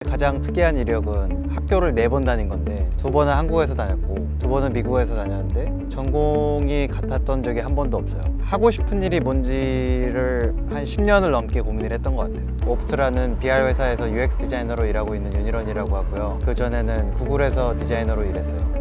가장 특이한 이력은 학교를 4번 다닌 건데 2번은 한국에서 다녔고 2번은 미국에서 다녔는데 전공이 같았던 적이 한 번도 없어요. 하고 싶은 일이 뭔지를 한 10년을 넘게 고민을 했던 것 같아요. 오프트라는 BR 회사에서 UX 디자이너로 일하고 있는 윤일원이라고 하고요. 그 전에는 구글에서 디자이너로 일했어요.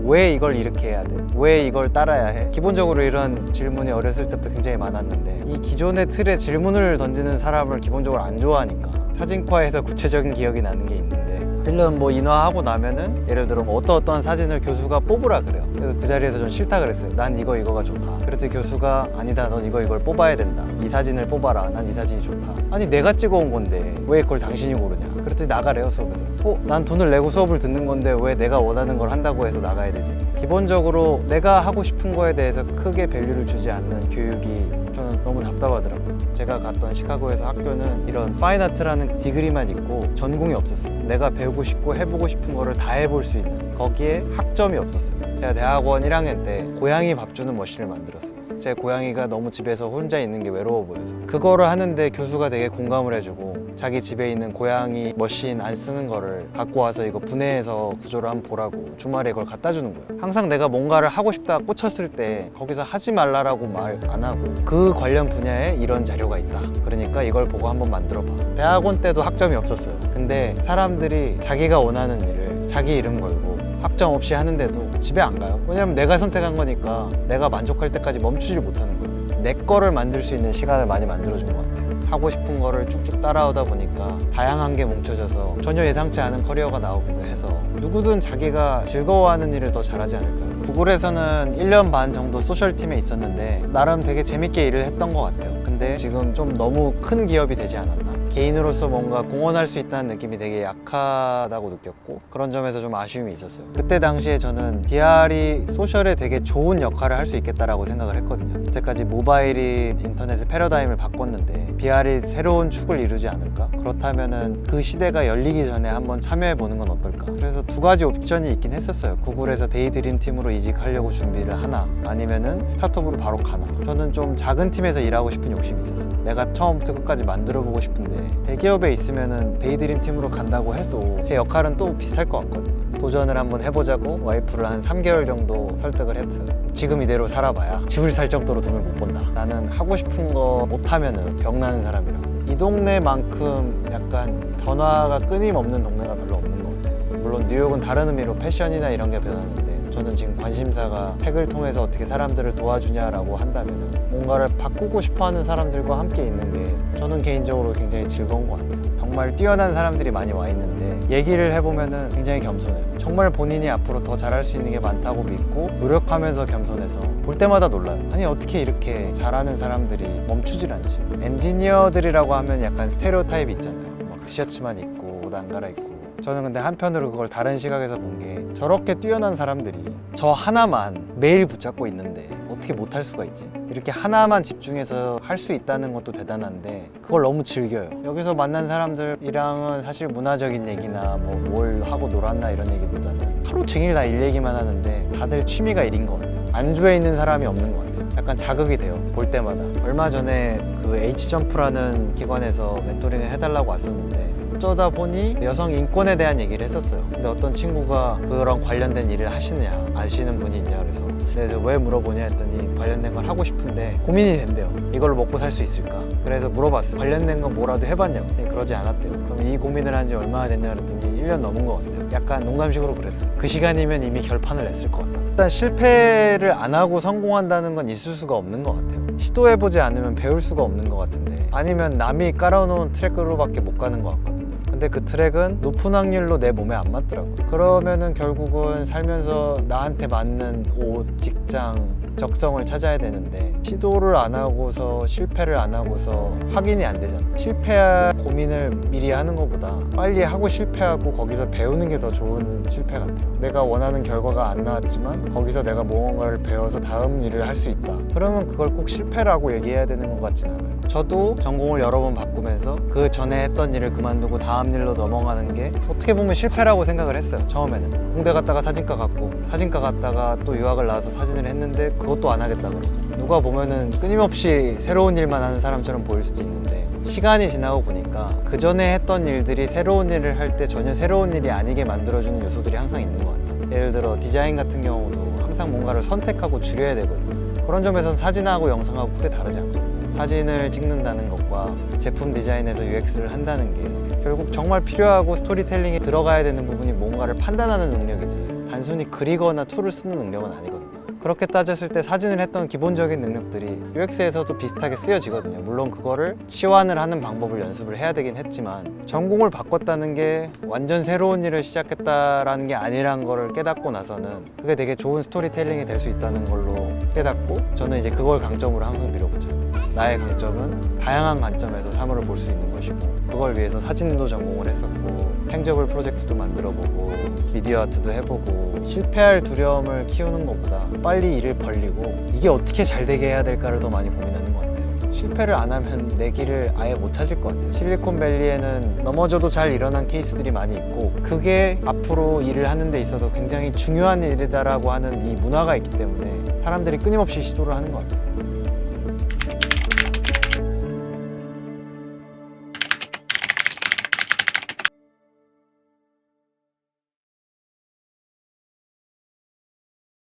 왜 이걸 이렇게 해야 돼? 왜 이걸 따라야 해? 기본적으로 이런 질문이 어렸을 때부터 굉장히 많았는데 이 기존의 틀에 질문을 던지는 사람을 기본적으로 안 좋아하니까 사진과에서 구체적인 기억이 나는 게 있는데 필름 인화하고 나면은 예를 들어 어떤 사진을 교수가 뽑으라 그래요. 그래서 그 자리에서 전 싫다 그랬어요. 난 이거가 좋다. 그랬더니 교수가 아니다, 넌 이걸 뽑아야 된다. 이 사진을 뽑아라. 난 이 사진이 좋다. 아니 내가 찍어온 건데 왜 그걸 당신이 고르냐. 그랬더니 나가래요, 수업에서. 난 돈을 내고 수업을 듣는 건데 왜 내가 원하는 걸 한다고 해서 나가야 되지? 기본적으로 내가 하고 싶은 거에 대해서 크게 밸류를 주지 않는 교육이 저는 너무 답답하더라고요. 제가 갔던 시카고에서 학교는 이런 파인아트라는 디그리만 있고 전공이 없었어요. 내가 배우고 싶고 해보고 싶은 거를 다 해볼 수 있는, 거기에 학점이 없었어요. 제가 대학원 1학년 때 고양이 밥 주는 머신을 만들었어요. 제 고양이가 너무 집에서 혼자 있는 게 외로워 보여서 그거를 하는데 교수가 되게 공감을 해주고 자기 집에 있는 고양이 머신 안 쓰는 거를 갖고 와서 이거 분해해서 구조를 한번 보라고 주말에 이걸 갖다 주는 거예요. 항상 내가 뭔가를 하고 싶다 꽂혔을 때 거기서 하지 말라라고 말 안 하고 그 관련 분야에 이런 자료가 있다, 그러니까 이걸 보고 한번 만들어봐. 대학원 때도 학점이 없었어요. 근데 사람들이 자기가 원하는 일을 자기 이름 걸고 학점 없이 하는데도 집에 안 가요. 왜냐면 내가 선택한 거니까 내가 만족할 때까지 멈추지 못하는 거예요. 내 거를 만들 수 있는 시간을 많이 만들어준 것 같아요. 하고 싶은 거를 쭉쭉 따라오다 보니까 다양한 게 뭉쳐져서 전혀 예상치 않은 커리어가 나오기도 해서 누구든 자기가 즐거워하는 일을 더 잘하지 않을까요? 구글에서는 1년 반 정도 소셜팀에 있었는데 나름 되게 재밌게 일을 했던 것 같아요. 근데 지금 좀 너무 큰 기업이 되지 않았나. 개인으로서 뭔가 공헌할 수 있다는 느낌이 되게 약하다고 느꼈고 그런 점에서 좀 아쉬움이 있었어요. 그때 당시에 저는 BR이 소셜에 되게 좋은 역할을 할 수 있겠다라고 생각을 했거든요. 그때까지 모바일이 인터넷의 패러다임을 바꿨는데 BR이 새로운 축을 이루지 않을까? 그렇다면은 그 시대가 열리기 전에 한번 참여해보는 건 어떨까? 그래서 2가지 옵션이 있긴 했었어요. 구글에서 데이드림 팀으로 이직하려고 준비를 하나, 아니면은 스타트업으로 바로 가나. 저는 좀 작은 팀에서 일하고 싶은 욕심이 있었어요. 내가 처음부터 끝까지 만들어보고 싶은데 대기업에 있으면은 데이드림 팀으로 간다고 해도 제 역할은 또 비슷할 것 같거든요. 도전을 한번 해보자고 와이프를 한 3개월 정도 설득을 했어요. 지금 이대로 살아봐야 집을 살 정도로 돈을 못 번다. 나는 하고 싶은 거 못하면은 병나는 사람이라고. 이 동네만큼 약간 변화가 끊임없는 동네가 별로 없는 것 같아요. 물론 뉴욕은 다른 의미로 패션이나 이런 게 변하는데 저는 지금 관심사가 책을 통해서 어떻게 사람들을 도와주냐라고 한다면 뭔가를 바꾸고 싶어하는 사람들과 함께 있는 게 저는 개인적으로 굉장히 즐거운 것 같아요. 정말 뛰어난 사람들이 많이 와 있는데 얘기를 해보면 굉장히 겸손해요. 정말 본인이 앞으로 더 잘할 수 있는 게 많다고 믿고 노력하면서 겸손해서 볼 때마다 놀라요. 아니 어떻게 이렇게 잘하는 사람들이 멈추질 않지. 엔지니어들이라고 하면 약간 스테레오타입이 있잖아요. 막 티셔츠만 입고 옷 안 갈아입고. 저는 근데 한편으로 그걸 다른 시각에서 본 게 저렇게 뛰어난 사람들이 저 하나만 매일 붙잡고 있는데 어떻게 못할 수가 있지? 이렇게 하나만 집중해서 할 수 있다는 것도 대단한데 그걸 너무 즐겨요. 여기서 만난 사람들이랑은 사실 문화적인 얘기나 뭐 뭘 하고 놀았나 이런 얘기보다는 하루 종일 다 일 얘기만 하는데 다들 취미가 일인 것 같아요. 안주해 있는 사람이 없는 것 같아요. 약간 자극이 돼요, 볼 때마다. 얼마 전에 그 H점프라는 기관에서 멘토링을 해달라고 왔었는데 어쩌다 보니 여성 인권에 대한 얘기를 했었어요. 근데 어떤 친구가 그런 관련된 일을 하시느냐, 아시는 분이 있냐 그래서 그래서 왜 물어보냐 했더니 관련된 걸 하고 싶은데 고민이 된대요. 이걸로 먹고 살 수 있을까? 그래서 물어봤어요. 관련된 건 뭐라도 해봤냐고. 그러지 않았대요. 그럼 이 고민을 한 지 얼마나 됐냐 그랬더니 1년 넘은 것 같아요. 약간 농담식으로 그랬어요. 그 시간이면 이미 결판을 냈을 것 같다. 일단 실패를 안 하고 성공한다는 건 있을 수가 없는 것 같아요. 시도해보지 않으면 배울 수가 없는 것 같은데 아니면 남이 깔아놓은 트랙으로밖에 못 가는 것 같거든요. 근데 그 트랙은 높은 확률로 내 몸에 안 맞더라고요. 그러면은 결국은 살면서 나한테 맞는 옷, 직장, 적성을 찾아야 되는데 시도를 안 하고서 실패를 안 하고서 확인이 안 되잖아. 실패할 고민을 미리 하는 것보다 빨리 하고 실패하고 거기서 배우는 게 더 좋은 실패 같아요. 내가 원하는 결과가 안 나왔지만 거기서 내가 무언가를 배워서 다음 일을 할 수 있다. 그러면 그걸 꼭 실패라고 얘기해야 되는 것 같진 않아요. 저도 전공을 여러 번 바꾸면서 그 전에 했던 일을 그만두고 다음 일로 넘어가는 게 어떻게 보면 실패라고 생각을 했어요. 처음에는 공대 갔다가 사진과 갔고 사진과 갔다가 또 유학을 나와서 사진을 했는데 그것도 안 하겠다 그러고, 누가 보면은 끊임없이 새로운 일만 하는 사람처럼 보일 수도 있는데 시간이 지나고 보니까 그 전에 했던 일들이 새로운 일을 할 때 전혀 새로운 일이 아니게 만들어주는 요소들이 항상 있는 것 같아요. 예를 들어 디자인 같은 경우도 항상 뭔가를 선택하고 줄여야 되거든요. 그런 점에서는 사진하고 영상하고 크게 다르지 않거든요. 사진을 찍는다는 것과 제품 디자인에서 UX를 한다는 게 결국 정말 필요하고 스토리텔링에 들어가야 되는 부분이 뭔가를 판단하는 능력이지, 단순히 그리거나 툴을 쓰는 능력은 아니거든요. 그렇게 따졌을 때 사진을 했던 기본적인 능력들이 UX에서도 비슷하게 쓰여지거든요. 물론 그거를 치환을 하는 방법을 연습을 해야 되긴 했지만, 전공을 바꿨다는 게 완전 새로운 일을 시작했다라는 게 아니란 거를 깨닫고 나서는 그게 되게 좋은 스토리텔링이 될 수 있다는 걸로 깨닫고, 저는 이제 그걸 강점으로 항상 밀어붙여요. 나의 강점은 다양한 관점에서 사물을 볼 수 있는 것이고, 그걸 위해서 사진도 전공을 했었고 행저블 프로젝트도 만들어보고 미디어 아트도 해보고, 실패할 두려움을 키우는 것보다 빨리 일을 벌리고 이게 어떻게 잘 되게 해야 될까를 더 많이 고민하는 것 같아요. 실패를 안 하면 내 길을 아예 못 찾을 것 같아요. 실리콘밸리에는 넘어져도 잘 일어난 케이스들이 많이 있고, 그게 앞으로 일을 하는 데 있어서 굉장히 중요한 일이다라고 하는 이 문화가 있기 때문에 사람들이 끊임없이 시도를 하는 것 같아요.